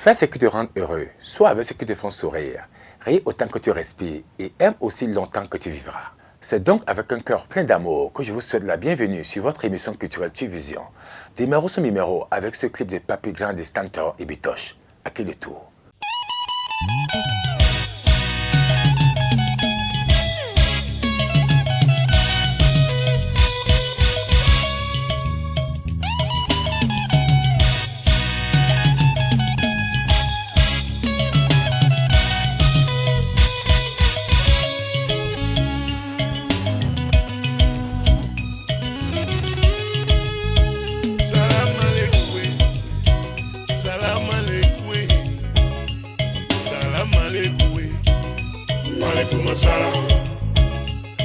Fais ce qui te rend heureux, sois avec ce qui te font sourire. Ris autant que tu respires et aime aussi longtemps que tu vivras. C'est donc avec un cœur plein d'amour que je vous souhaite la bienvenue sur votre émission culturelle TuVision. Numéro sur numéro avec ce clip de Papy Grand de Stantor et Bitoche. À qui le tour?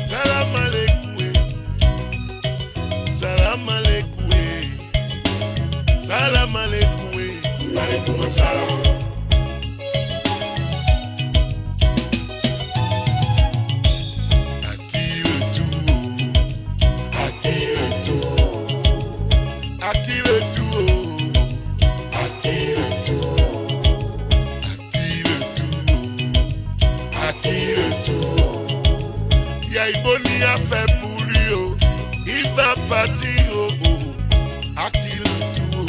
Salam alaikum, salam alaikum, salam alaikum, alaikum salam. À qui le tour? À qui le tour? À qui le tour? À qui le tour? À qui le tour? Yaiboni a fait pour lui, oh. Il va partir, oh, oh. À qui le tour?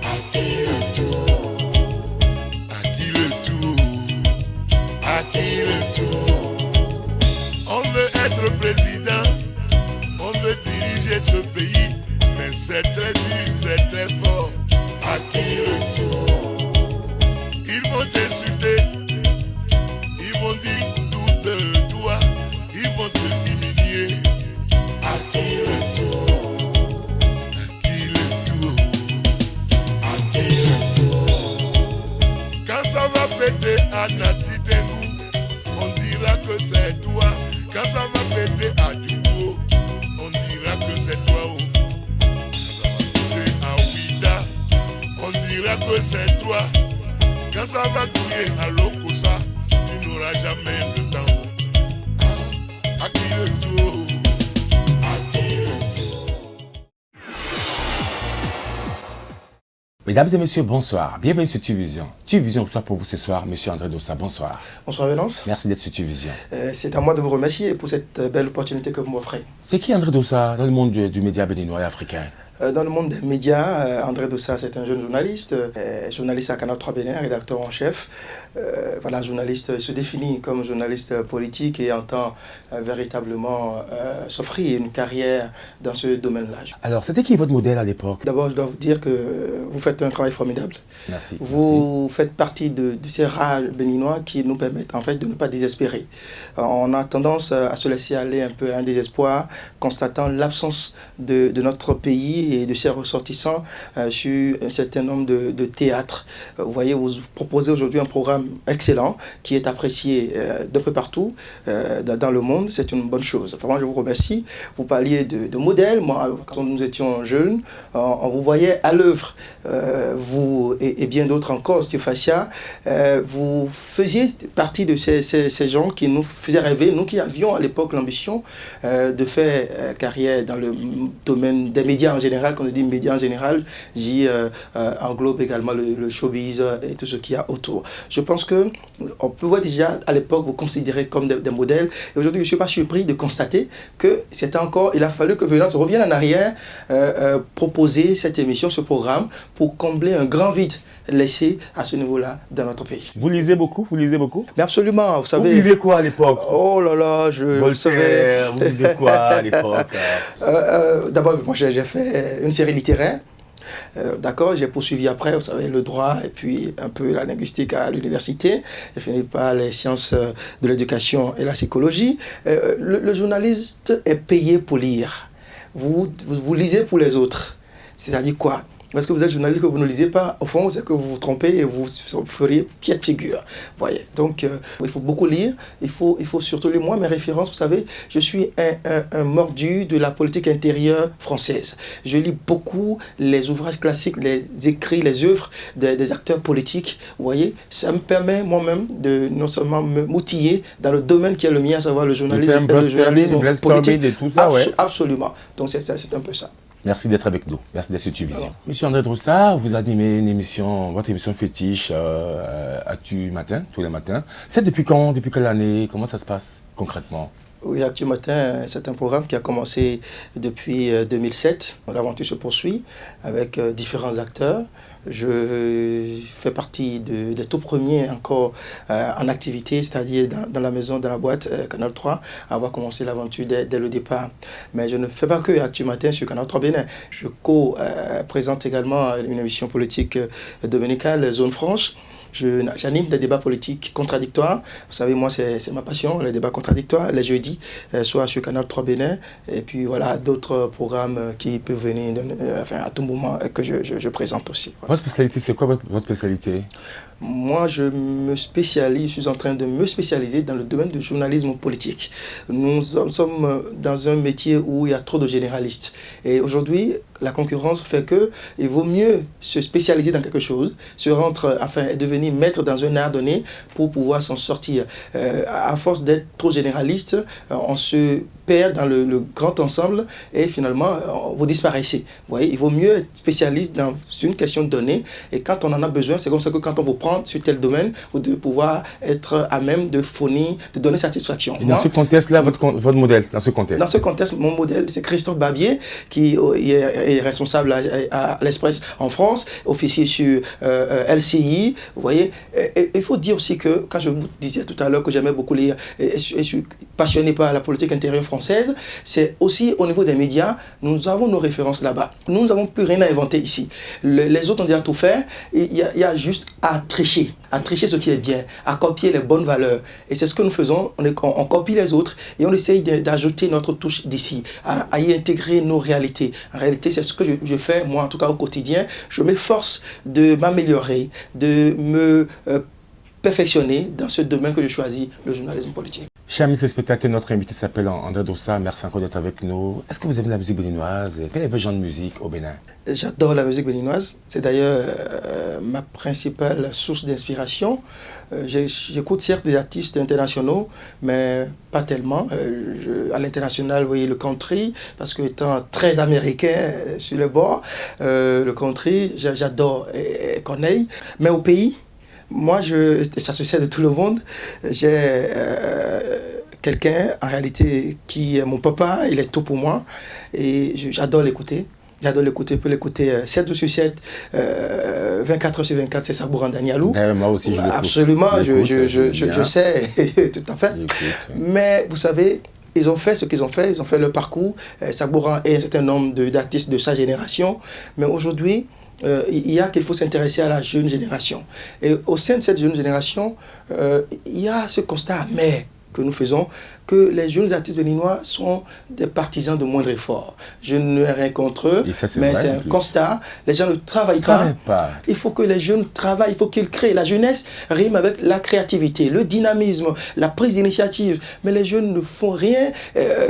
À qui le tour? À qui le tour? À qui le tour? On veut être président, on veut diriger ce pays, mais c'est très dur, c'est très fort. À qui le tour? Ils vont t'insulter, ils vont dire tout de toi. Ils vont te humilier. À qui le tour? À qui le tour? À qui le tour? Quand ça va péter à Nati Tengu, on dira que c'est toi. Quand ça va péter à Djougo, on dira que c'est toi. C'est à Ouida, on dira que c'est toi. Quand ça va couler à Lokosa, tu n'auras jamais le temps. À qui le tour? À qui le tour? Mesdames et messieurs, bonsoir. Bienvenue sur TuVision. TuVision reçoit pour vous ce soir monsieur André Dossa. Bonsoir. Bonsoir Valence. Merci d'être sur TuVision. C'est à moi de vous remercier pour cette belle opportunité que vous m'offrez. C'est qui André Dossa dans le monde du média béninois et africain? Dans le monde des médias, André Dossa, c'est un jeune journaliste, journaliste à Canal 3 Bénin, rédacteur en chef. Voilà, journaliste se définit comme journaliste politique et entend véritablement s'offrir une carrière dans ce domaine-là. Alors, c'était qui votre modèle à l'époque? D'abord, je dois vous dire que vous faites un travail formidable. Merci. Vous faites partie de ces rares béninois qui nous permettent en fait de ne pas désespérer. On a tendance à se laisser aller un peu à un désespoir, constatant l'absence de notre pays et de ses ressortissants sur un certain nombre de théâtres. Vous voyez, vous proposez aujourd'hui un programme excellent qui est apprécié d'un peu partout dans le monde. C'est une bonne chose. Vraiment, je vous remercie. Vous parliez de modèles. Moi, quand nous étions jeunes, on vous voyait à l'œuvre. Vous et bien d'autres encore, Stéphania, vous faisiez partie de ces gens qui nous faisaient rêver, nous qui avions à l'époque l'ambition de faire carrière dans le domaine des médias en général. Quand on dit médias en général, j'y englobe également le showbiz et tout ce qu'il y a autour. Je pense qu'on peut voir déjà à l'époque vous considérer comme des modèles. Et aujourd'hui, je ne suis pas surpris de constater que c'était encore, il a fallu que Valence revienne en arrière, proposer cette émission, ce programme, pour combler un grand vide laissé à ce niveau-là dans notre pays. Vous lisez beaucoup? Vous lisez beaucoup? Mais absolument, vous savez... Vous lisez quoi à l'époque? Oh là là, Voltaire, vous lisez quoi à l'époque? D'abord, moi j'ai fait une série littéraire. D'accord, j'ai poursuivi après, vous savez, le droit et puis un peu la linguistique à l'université. J'ai fini par les sciences de l'éducation et la psychologie. Le journaliste est payé pour lire. Vous lisez pour les autres. C'est-à-dire quoi? Parce que vous êtes journaliste que vous ne lisez pas, au fond, c'est que vous vous trompez et vous feriez pied de figure. Voyez. Donc, il faut beaucoup lire. Il faut surtout lire. Moi, mes références, vous savez, je suis un mordu de la politique intérieure française. Je lis beaucoup les ouvrages classiques, les écrits, les œuvres des acteurs politiques. Vous voyez, ça me permet moi-même de non seulement m'outiller dans le domaine qui est le mien, à savoir le journalisme, brainstorming et tout ça, ouais. Absolument. Donc, c'est un peu ça. Merci d'être avec nous. Merci d'être sur Tuvision. Monsieur André Droussard, vous animez une émission, votre émission fétiche à Tu Matin, tous les matins. C'est depuis quand? Depuis quelle année? Comment ça se passe concrètement? Oui, Actu Matin, c'est un programme qui a commencé depuis 2007. L'aventure se poursuit avec différents acteurs. Je fais partie des tout premiers encore en activité, c'est-à-dire dans la maison, dans la boîte Canal 3, à avoir commencé l'aventure dès le départ. Mais je ne fais pas que Actu Matin sur Canal 3 Bénin. Je co-présente également une émission politique dominicale, Zone Franche. J'anime des débats politiques contradictoires. Vous savez, moi, c'est ma passion, les débats contradictoires, les jeudis, soit sur Canal 3 Bénin, et puis voilà, d'autres programmes qui peuvent venir à tout moment que je présente aussi. Voilà. Votre spécialité, c'est quoi votre spécialité? Moi, je suis en train de me spécialiser dans le domaine du journalisme politique. Nous sommes dans un métier où il y a trop de généralistes. Et aujourd'hui, la concurrence fait qu'il vaut mieux se spécialiser dans quelque chose, devenir maître dans un art donné pour pouvoir s'en sortir. À force d'être trop généraliste, on se perd dans le grand ensemble et finalement, vous disparaissez. Vous voyez, il vaut mieux être spécialiste dans une question donnée et quand on en a besoin, c'est comme ça que quand on vous prend sur tel domaine, vous devez pouvoir être à même de fournir, de donner satisfaction. Et dans ce contexte-là, votre modèle, dans ce contexte? Dans ce contexte, mon modèle, c'est Christophe Barbier, qui est responsable à l'Express en France, officier sur LCI. Vous voyez, il faut dire aussi que, quand je vous disais tout à l'heure que j'aimais beaucoup lire, et je suis passionné par la politique intérieure française, c'est aussi au niveau des médias, nous avons nos références là-bas. Nous n'avons plus rien à inventer ici. Les autres ont déjà tout fait, il y a juste à tricher ce qui est bien, à copier les bonnes valeurs. Et c'est ce que nous faisons, on copie les autres et on essaye d'ajouter notre touche d'ici, à y intégrer nos réalités. En réalité, c'est ce que je fais, moi en tout cas au quotidien. Je m'efforce de m'améliorer, de me perfectionner dans ce domaine que je choisis, le journalisme politique. Chers amis téléspectateurs, notre invité s'appelle André Droussard. Merci encore d'être avec nous. Est-ce que vous aimez la musique béninoise? Quel est votre genre de musique au Bénin? J'adore la musique béninoise. C'est d'ailleurs ma principale source d'inspiration. J'écoute certes des artistes internationaux, mais pas tellement. À l'international, vous voyez, le country, parce que étant très américain sur le bord, le country, j'adore Corneille. Mais au pays, moi, ça se sait de tout le monde, j'ai quelqu'un, en réalité, qui est mon papa, il est tout pour moi, et j'adore l'écouter. J'adore l'écouter, je peux l'écouter 7 jours sur 7, 24 heures sur 24, c'est Sabouran Danialou. Moi aussi, je l'écoute. Absolument, je sais, tout à fait. Mais vous savez, ils ont fait ce qu'ils ont fait leur parcours. Sabouran est un certain nombre d'artistes de sa génération, mais aujourd'hui, il y a qu'il faut s'intéresser à la jeune génération. Et au sein de cette jeune génération, il y a ce constat amer que nous faisons, que les jeunes artistes béninois sont des partisans de moindre effort. Je n'ai rien contre eux, mais c'est un constat. Les gens ne travaillent pas. Il faut que les jeunes travaillent, il faut qu'ils créent. La jeunesse rime avec la créativité, le dynamisme, la prise d'initiative. Mais les jeunes ne font rien.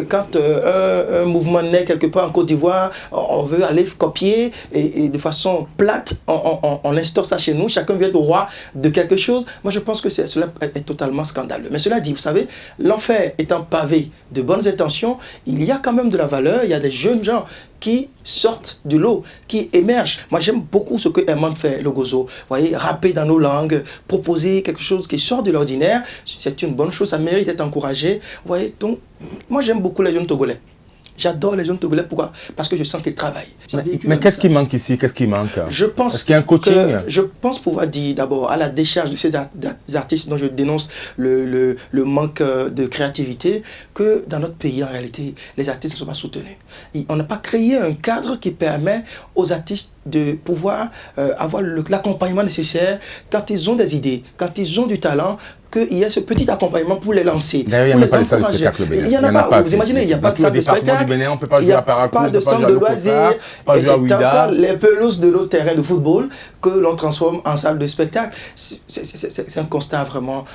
Quand un mouvement naît quelque part en Côte d'Ivoire, on veut aller copier et de façon plate, on instaure ça chez nous. Chacun veut être roi de quelque chose. Moi, je pense que cela est totalement scandaleux. Mais cela dit, vous savez, l'enfer étant pavé de bonnes intentions, il y a quand même de la valeur, il y a des jeunes gens qui sortent du lot, qui émergent. Moi, j'aime beaucoup ce que Herman fait, le Gozo. Vous voyez, rapper dans nos langues, proposer quelque chose qui sort de l'ordinaire, c'est une bonne chose, ça mérite d'être encouragé. Vous voyez, donc, moi, j'aime beaucoup les jeunes Togolais. J'adore les jeunes Togolais, pourquoi? Parce que je sens qu'ils travaillent. Mais qu'est-ce qui manque ici? Qu'est-ce qui manque? Est-ce qu'il y a un coaching? Je pense pouvoir dire d'abord à la décharge de ces artistes dont je dénonce le manque de créativité, que dans notre pays, en réalité, les artistes ne sont pas soutenus. On n'a pas créé un cadre qui permet aux artistes de pouvoir avoir l'accompagnement nécessaire quand ils ont des idées, quand ils ont du talent, qu'il y a ce petit accompagnement pour les lancer. D'ailleurs, il n'y a même pas de salle de spectacle au Bénin. Il n'y en a pas. Vous imaginez, il n'y a pas de salle de spectacle. Bénin, on ne peut pas jouer à Paracou, pas de centre de loisirs. Et c'est encore les pelouses de nos terrains de football que l'on transforme en salle de spectacle. C'est un constat vraiment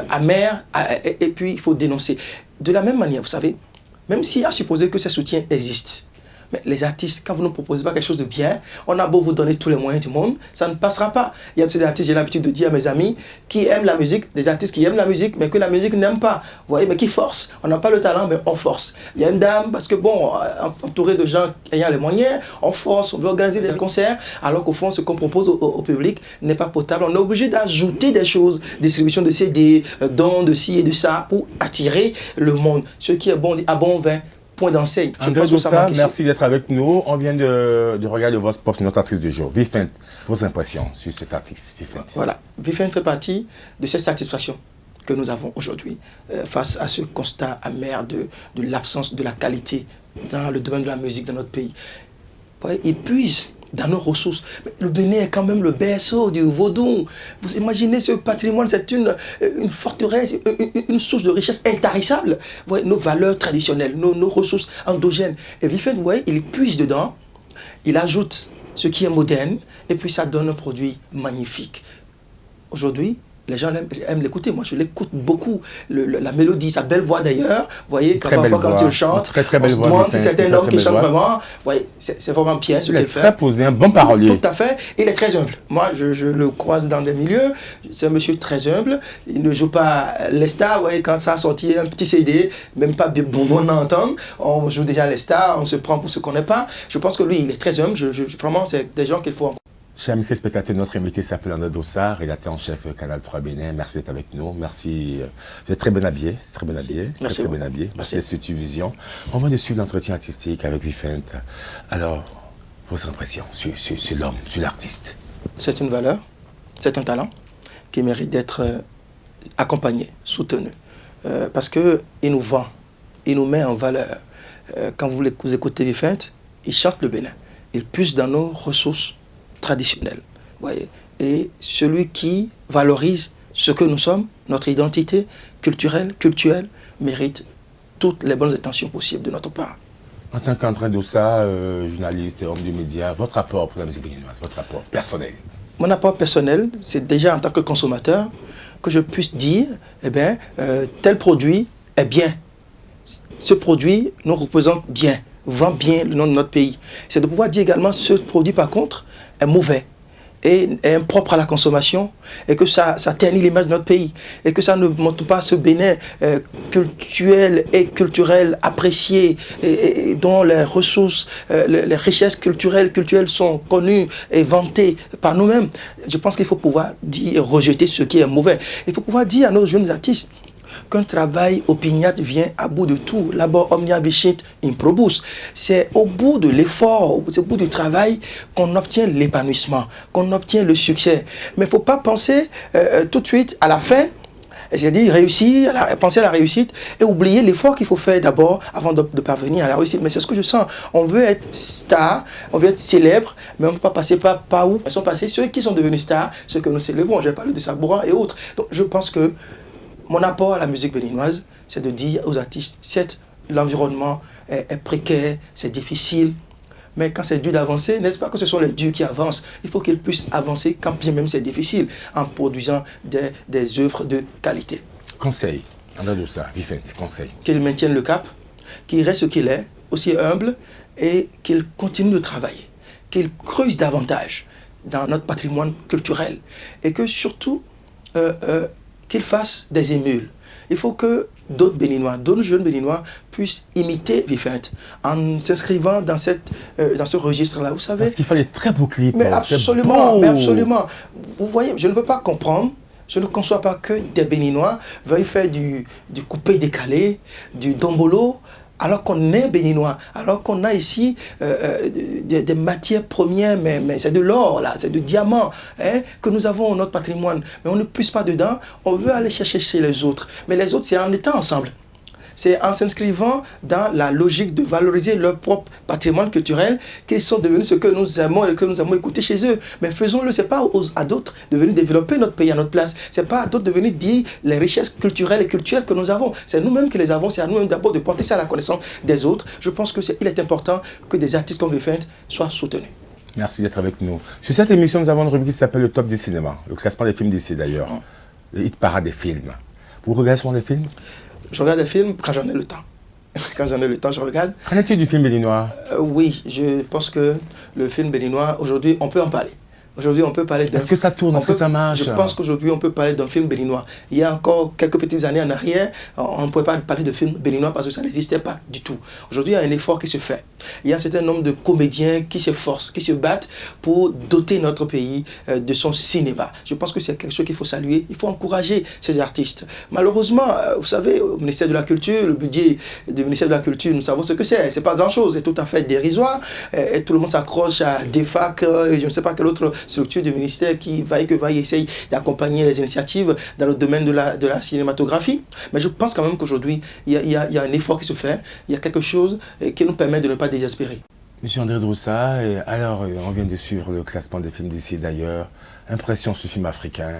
amer. Et puis, il faut dénoncer. De la même manière, vous savez, même si à supposer que ces soutiens existent, Mais les artistes, quand vous ne proposez pas quelque chose de bien, on a beau vous donner tous les moyens du monde, ça ne passera pas. Il y a des artistes, j'ai l'habitude de dire à mes amis, qui aiment la musique, des artistes qui aiment la musique, mais que la musique n'aime pas. Vous voyez, mais qui force. On n'a pas le talent, mais on force. Il y a une dame, parce que bon, entouré de gens ayant les moyens, on force, on veut organiser des concerts, alors qu'au fond, ce qu'on propose au public n'est pas potable. On est obligé d'ajouter des choses, distribution de CD, dons de ci et de ça, pour attirer le monde. Ce qui est bon, à bon vin, point d'enseigne. André Doussa, merci d'être avec nous. On vient de regarder votre spot sur notre artiste du jour. Vifent, vos impressions sur cet artiste, Vifent. Voilà, Vifent fait partie de cette satisfaction que nous avons aujourd'hui face à ce constat amer de l'absence de la qualité dans le domaine de la musique de notre pays. Il puise dans nos ressources. Mais le Bénin est quand même le berceau du vaudou. Vous imaginez ce patrimoine, c'est une forteresse, une source de richesse intarissable. Vous voyez, nos valeurs traditionnelles, nos ressources endogènes. Et Vifent, vous voyez, il puise dedans, il ajoute ce qui est moderne, et puis ça donne un produit magnifique. Aujourd'hui, les gens aiment l'écouter. Moi, je l'écoute beaucoup. La mélodie, sa belle voix d'ailleurs. Vous voyez, quand tu le chantes, très belle voix. On se demande si c'est un homme qui chante vraiment. Vous voyez, c'est vraiment bien ce qu'il fait. Il est très posé, un bon parolier. Tout à fait. Il est très humble. Moi, je le croise dans des milieux. C'est un monsieur très humble. Il ne joue pas les stars. Vous voyez, quand ça a sorti un petit CD, même pas bon à entendre, on joue déjà les stars, on se prend pour ce qu'on n'est pas. Je pense que lui, il est très humble. Vraiment, c'est des gens qu'il faut... Chers amis téléspectateurs, notre invité s'appelle André Doussa, rédacteur en chef Canal 3 Bénin. Merci d'être avec nous. Merci. Vous êtes très bien habillé. Très bien habillé. Très bien habillé. Merci d'Institut Vision. On va de suivre l'entretien artistique avec Vifent. Alors, vos impressions sur l'homme, sur l'artiste. C'est une valeur, c'est un talent qui mérite d'être accompagné, soutenu. Parce qu'il nous vend, il nous met en valeur. Quand vous écoutez Vifent, il chante le Bénin. Il puise dans nos ressources traditionnel. Voyez. Et celui qui valorise ce que nous sommes, notre identité culturelle, mérite toutes les bonnes intentions possibles de notre part. En tant qu'André Doussa, journaliste, homme de médias, votre rapport pour la musique béninoise, votre rapport personnel? Mon rapport personnel, c'est déjà en tant que consommateur que je puisse dire, eh bien, tel produit est bien. Ce produit nous représente bien, vend bien le nom de notre pays. C'est de pouvoir dire également ce produit, par contre, est mauvais et est impropre à la consommation et que ça ternit l'image de notre pays et que ça ne montre pas ce Bénin culturel et culturel apprécié et dont les ressources, les richesses culturelles sont connues et vantées par nous-mêmes. Je pense qu'il faut pouvoir dire, rejeter ce qui est mauvais. Il faut pouvoir dire à nos jeunes artistes qu'un travail opiniâtre vient à bout de tout. Labor omnia vicit improbus. C'est au bout de l'effort, c'est au bout du travail qu'on obtient l'épanouissement, qu'on obtient le succès. Mais il ne faut pas penser tout de suite à la fin, c'est-à-dire réussir, penser à la réussite et oublier l'effort qu'il faut faire d'abord avant de parvenir à la réussite. Mais c'est ce que je sens. On veut être star, on veut être célèbre, mais on ne peut pas passer par où sont passés ceux qui sont devenus stars, ceux que nous célébrons. Je vais parler de Sabourin et autres. Donc je pense que mon apport à la musique béninoise, c'est de dire aux artistes, certes, l'environnement est précaire, c'est difficile, mais quand c'est dur d'avancer, n'est-ce pas que ce sont les durs qui avancent? Il faut qu'ils puissent avancer quand bien même c'est difficile, en produisant des œuvres de qualité. Conseil, André Doussa, Vifent, conseil. Qu'ils maintiennent le cap, qu'il reste ce qu'il est, aussi humble, et qu'il continue de travailler, qu'il creuse davantage dans notre patrimoine culturel, et que surtout, qu'il fasse des émules. Il faut que d'autres Béninois, d'autres jeunes Béninois puissent imiter Vifent en s'inscrivant dans ce registre-là. Vous savez. Parce qu'il fallait très beaux clips. Mais absolument, mais absolument. Vous voyez, je ne peux pas comprendre, je ne conçois pas que des Béninois veuillent faire du coupé-décalé, du dombolo, alors qu'on est béninois, alors qu'on a ici des matières premières, mais c'est de l'or, là, c'est du diamant, hein, que nous avons dans notre patrimoine. Mais on ne puise pas dedans, on veut aller chercher chez les autres. Mais les autres, c'est en étant ensemble. C'est en s'inscrivant dans la logique de valoriser leur propre patrimoine culturel qu'ils sont devenus ce que nous aimons et que nous aimons écouter chez eux. Mais faisons-le, ce n'est pas à d'autres de venir développer notre pays à notre place. Ce n'est pas à d'autres de venir dire les richesses culturelles et culturelles que nous avons. C'est nous-mêmes qui les avons, c'est à nous-mêmes d'abord de porter ça à la connaissance des autres. Je pense qu'il est important que des artistes comme Vifent soient soutenus. Merci d'être avec nous. Sur cette émission, nous avons une rubrique qui s'appelle le Top des cinémas, le classement des films d'ici d'ailleurs, le hit parade des films. Vous regardez souvent des films? Je regarde des films quand j'en ai le temps. Quand j'en ai le temps, je regarde. Qu'en est-il du film béninois? Oui, je pense que le film béninois, aujourd'hui, on peut en parler. Aujourd'hui, on peut parler d'un... Est-ce que ça tourne? Est-ce que ça marche? Je pense qu'aujourd'hui, on peut parler d'un film béninois. Il y a encore quelques petites années en arrière, on ne pouvait pas parler de film béninois parce que ça n'existait pas du tout. Aujourd'hui, il y a un effort qui se fait. Il y a un certain nombre de comédiens qui s'efforcent, qui se battent pour doter notre pays de son cinéma. Je pense que c'est quelque chose qu'il faut saluer. Il faut encourager ces artistes. Malheureusement, vous savez, au ministère de la Culture, le budget du ministère de la Culture, nous savons ce que c'est. C'est pas grand-chose, c'est tout à fait dérisoire. Et tout le monde s'accroche à des facs, je ne sais pas quelle autre structure du ministère qui va essaye d'accompagner les initiatives dans le domaine de la cinématographie. Mais je pense quand même qu'aujourd'hui, il y a un effort qui se fait. Il y a quelque chose qui nous permet de ne pas désespérer. Monsieur André Droussa, et alors on vient de suivre le classement des films d'ici et d'ailleurs. Impression sur le film africain.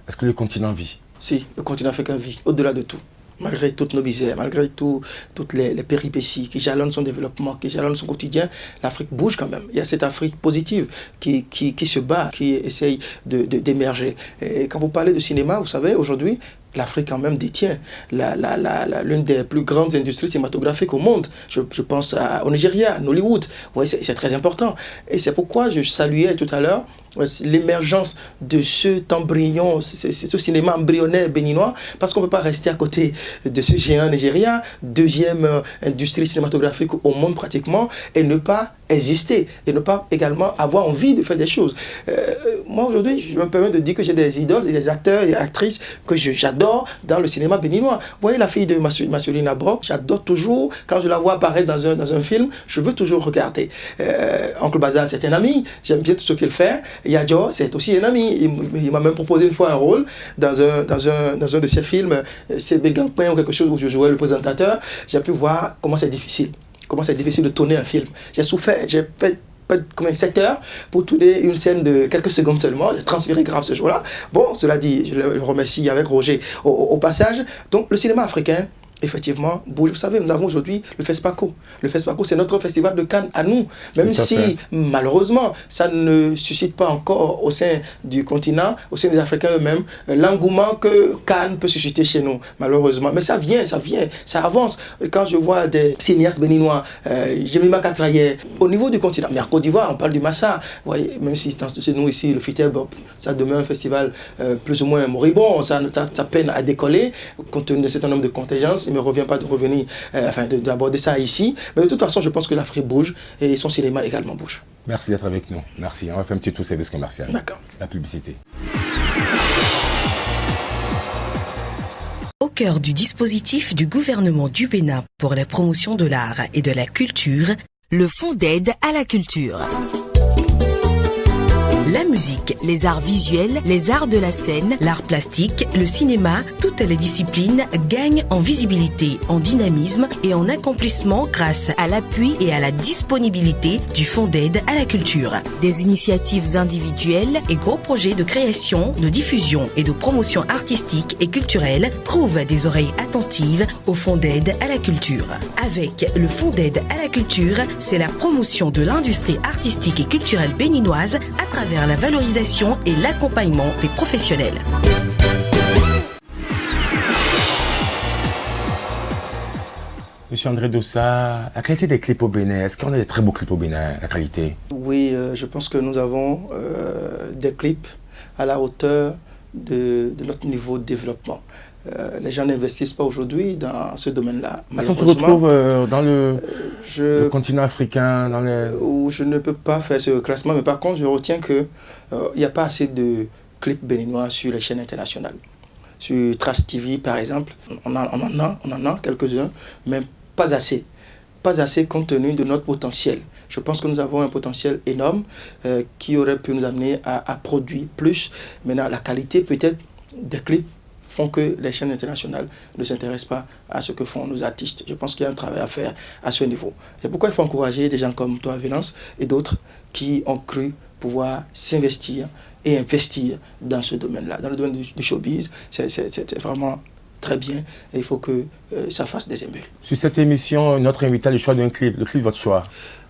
Est-ce que le continent vit? Si, le continent africain vit, au-delà de tout. Malgré toutes nos misères, malgré toutes les péripéties qui jalonnent son développement, qui jalonnent son quotidien, l'Afrique bouge quand même. Il y a cette Afrique positive qui se bat, qui essaye d'émerger. Et quand vous parlez de cinéma, vous savez, aujourd'hui, l'Afrique quand même détient l'une des plus grandes industries cinématographiques au monde. Je pense au Nigeria, à Nollywood. Ouais, c'est très important. Et c'est pourquoi je saluais tout à l'heure l'émergence de cet embryon, ce cinéma embryonnaire béninois, parce qu'on ne peut pas rester à côté de ce géant nigérien, deuxième industrie cinématographique au monde pratiquement, et ne pas exister, et ne pas également avoir envie de faire des choses. Moi aujourd'hui, je me permets de dire que j'ai des idoles, des acteurs et actrices que j'adore dans le cinéma béninois. Vous voyez la fille de Marcelina Brock, j'adore toujours, quand je la vois apparaître dans un film, je veux toujours regarder. Oncle Bazar, c'est un ami, j'aime bien tout ce qu'il fait. Yadjo, c'est aussi un ami. Il m'a même proposé une fois un rôle dans un de ses films, c'est Bégampin ou quelque chose où je jouais le présentateur. J'ai pu voir comment c'est difficile de tourner un film. J'ai souffert, j'ai fait comme 7 heures pour tourner une scène de quelques secondes seulement. J'ai transpiré grave ce jour-là. Bon, cela dit, je le remercie avec Roger au passage. Donc le cinéma africain, effectivement, bouge. Vous savez, nous avons aujourd'hui le FESPACO. Le FESPACO, c'est notre festival de Cannes à nous. Même si, malheureusement, ça ne suscite pas encore au sein du continent, au sein des Africains eux-mêmes, l'engouement que Cannes peut susciter chez nous, malheureusement. Mais ça vient, ça avance. Quand je vois des cinéastes béninois, Jemima Katraye, au niveau du continent, mais en Côte d'Ivoire, on parle du Massa. Vous voyez, même si chez nous ici, le FITEB, ça demeure un festival plus ou moins moribond, ça peine à décoller, compte tenu d'un certain nombre de contingences. Il ne me revient pas d'aborder ça ici. Mais de toute façon, je pense que l'Afrique bouge et son cinéma également bouge. Merci d'être avec nous. Merci. On va faire un petit tour service commercial. D'accord. La publicité. Au cœur du dispositif du gouvernement du Bénin pour la promotion de l'art et de la culture, le Fonds d'aide à la culture. La musique, les arts visuels, les arts de la scène, l'art plastique, le cinéma, toutes les disciplines gagnent en visibilité, en dynamisme et en accomplissement grâce à l'appui et à la disponibilité du Fonds d'aide à la culture. Des initiatives individuelles et gros projets de création, de diffusion et de promotion artistique et culturelle trouvent des oreilles attentives au Fonds d'aide à la culture. Avec le Fonds d'aide à la culture, c'est la promotion de l'industrie artistique et culturelle béninoise à travers la valorisation et l'accompagnement des professionnels. Monsieur André Droussa, la qualité des clips au Bénin, est-ce qu'on a des très beaux clips au Bénin, la qualité? Oui, je pense que nous avons des clips à la hauteur de notre niveau de développement. Les gens n'investissent pas aujourd'hui dans ce domaine-là. On se retrouve dans le continent africain, où je ne peux pas faire ce classement, mais par contre, je retiens qu'il n'y a pas assez de clips béninois sur les chaînes internationales. Sur Trace TV, par exemple, on en a quelques-uns, mais pas assez. Pas assez compte tenu de notre potentiel. Je pense que nous avons un potentiel énorme qui aurait pu nous amener à produire plus. Maintenant, la qualité peut-être des clips font que les chaînes internationales ne s'intéressent pas à ce que font nos artistes. Je pense qu'il y a un travail à faire à ce niveau. C'est pourquoi il faut encourager des gens comme toi, Venance, et d'autres qui ont cru pouvoir s'investir et investir dans ce domaine-là. Dans le domaine du showbiz, c'est vraiment très bien et il faut que ça fasse des émules. Sur cette émission, notre invité a le choix d'un clip, le clip de votre choix.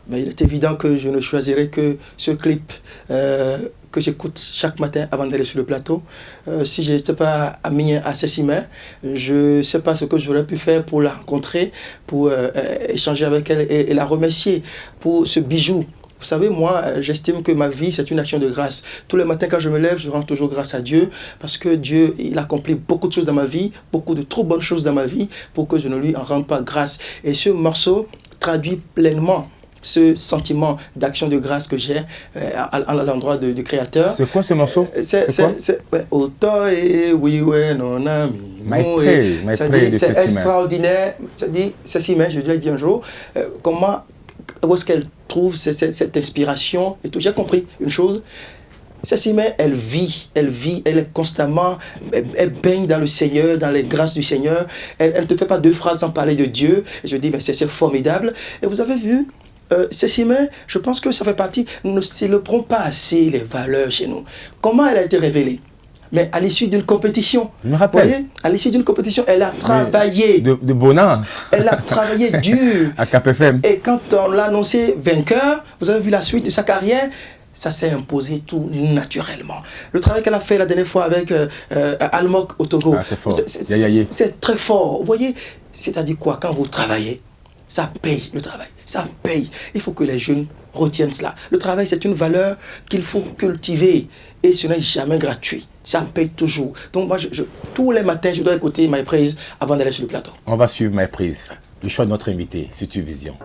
Mais il est évident que je ne choisirai que ce clip que j'écoute chaque matin avant d'aller sur le plateau. Si je n'étais pas ami à Cécile May, je ne sais pas ce que j'aurais pu faire pour la rencontrer, pour échanger avec elle et la remercier pour ce bijou. Vous savez, moi, j'estime que ma vie, c'est une action de grâce. Tous les matins, quand je me lève, je rends toujours grâce à Dieu parce que Dieu, il accomplit beaucoup de choses dans ma vie, beaucoup de trop bonnes choses dans ma vie pour que je ne lui en rende pas grâce. Et ce morceau traduit pleinement ce sentiment d'action de grâce que j'ai à l'endroit du Créateur. C'est quoi ce morceau? Autant et oui, ouais, non, ami. C'est extraordinaire. Ça dit, Cécile May, je l'ai dit un jour, où est-ce qu'elle trouve cette inspiration et tout. J'ai compris une chose. Cécile May, elle vit, elle est constamment, elle baigne dans le Seigneur, dans les grâces du Seigneur. Elle ne te fait pas deux phrases sans parler de Dieu. Et je dis, ben, c'est formidable. Et vous avez vu, Cécile May, je pense que ça fait partie, nous ne célébrons pas assez les valeurs chez nous. Comment elle a été révélée? Mais à l'issue d'une compétition. Je me rappelle. Vous voyez, à l'issue d'une compétition, elle a travaillé. De Bonin. Elle a travaillé dur. À Cap FM. Et quand on l'a annoncé vainqueur, vous avez vu la suite de sa carrière, ça s'est imposé tout naturellement. Le travail qu'elle a fait la dernière fois avec Almok au Togo. Ah, c'est fort. C'est très fort. Vous voyez, c'est-à-dire quoi? Quand vous travaillez, ça paye le travail. Ça paye. Il faut que les jeunes retiennent cela. Le travail, c'est une valeur qu'il faut cultiver. Et ce n'est jamais gratuit. Ça paye toujours. Donc moi, tous les matins, je dois écouter My Praise avant d'aller sur le plateau. On va suivre My Praise. Le choix de notre invité sur Tuvision.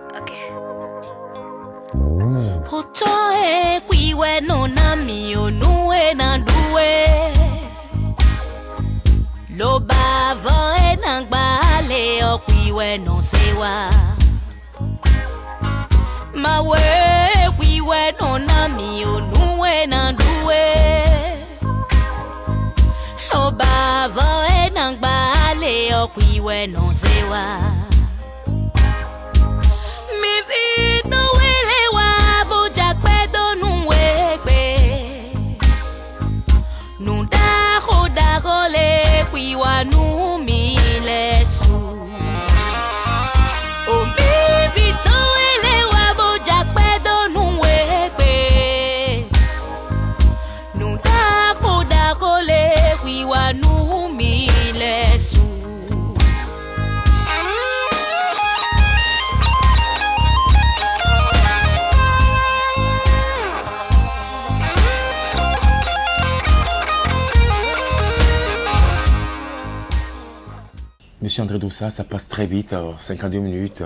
Monsieur André Doussa, ça passe très vite, 52 minutes,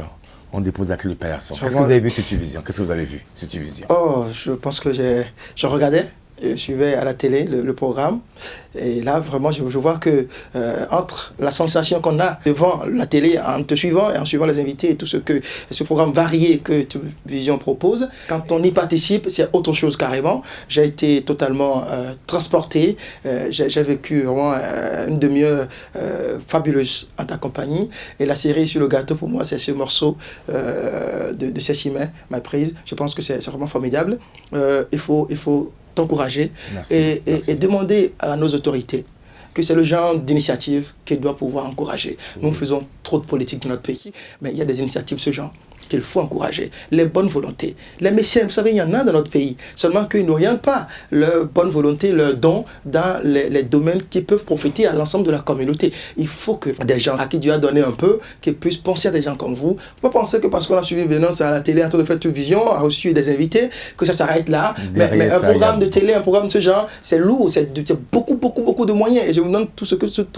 on dépose la clé de personne. Qu'est-ce que vous avez vu sur Tuvision? Qu'est-ce que vous avez vu sur Tuvision? Oh, je pense que je regardais, je suivais à la télé le programme. Et là, vraiment, je vois que entre la sensation qu'on a devant la télé en te suivant et en suivant les invités et tout ce programme varié que Vision propose, quand on y participe, c'est autre chose carrément. J'ai été totalement transporté. J'ai vécu vraiment une demi-heure fabuleuse en ta compagnie. Et la série sur le gâteau, pour moi, c'est ce morceau de Cécile May, My Praise. Je pense que c'est vraiment formidable. Il faut t'encourager et demander à nos autorités que c'est le genre d'initiative qu'elles doivent pouvoir encourager. Nous faisons trop de politique dans notre pays, mais il y a des initiatives de ce genre qu'il faut encourager. Les bonnes volontés. Les messieurs, vous savez, il y en a dans notre pays, seulement qu'ils n'orientent pas leur bonne volonté, leurs dons dans les domaines qui peuvent profiter à l'ensemble de la communauté. Il faut que des gens à qui Dieu a donné un peu, qu'ils puissent penser à des gens comme vous. Vous ne pensez que parce qu'on a suivi Vénance à la télé, en train de faire Tuvision, a reçu des invités, que ça s'arrête là. Mais un programme de télé, un programme de ce genre, c'est lourd, c'est beaucoup de moyens. Et je vous demande tout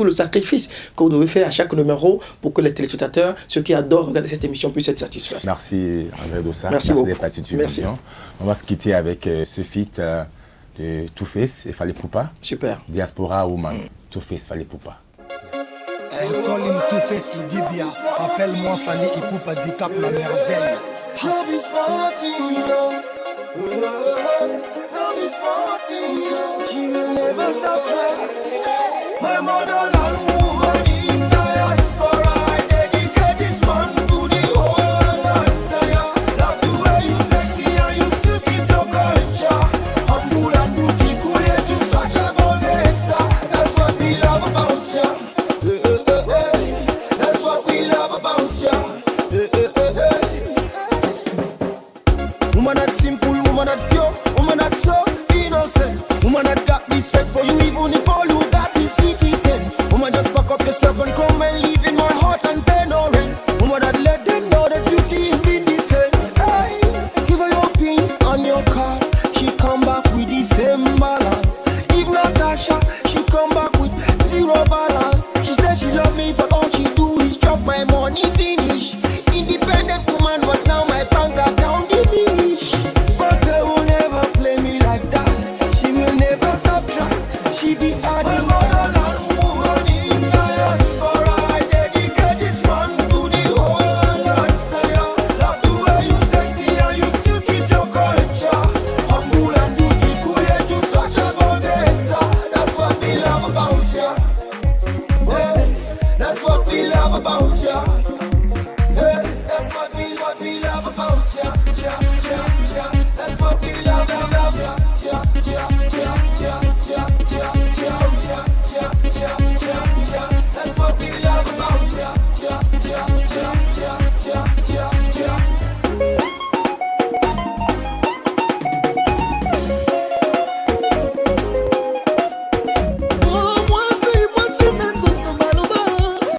le sacrifice que vous devez faire à chaque numéro pour que les téléspectateurs, ceux qui adorent regarder cette émission, puissent être satisfaits. Merci André Doussa. Merci beaucoup. D'être passé sur Tuvision. On va se quitter avec ce feat de Two-Face et Fally Poupa. Super. Diaspora Woman. Two-Face, Fally Poupa. Hey, call him Two-Face, il dit bien. Appelle-moi Fally Poupa, dit cap la merveille. Love is party, love is party, she will never stop trying. My motherland woman in diaspora, I dedicate this one to the whole Lanzaya. Love the way you sexy and you still keep your culture. Humble and beautiful, yet you such a bonetta. That's what we love about you. zero balance. She says she love me, but all she do is chop my money.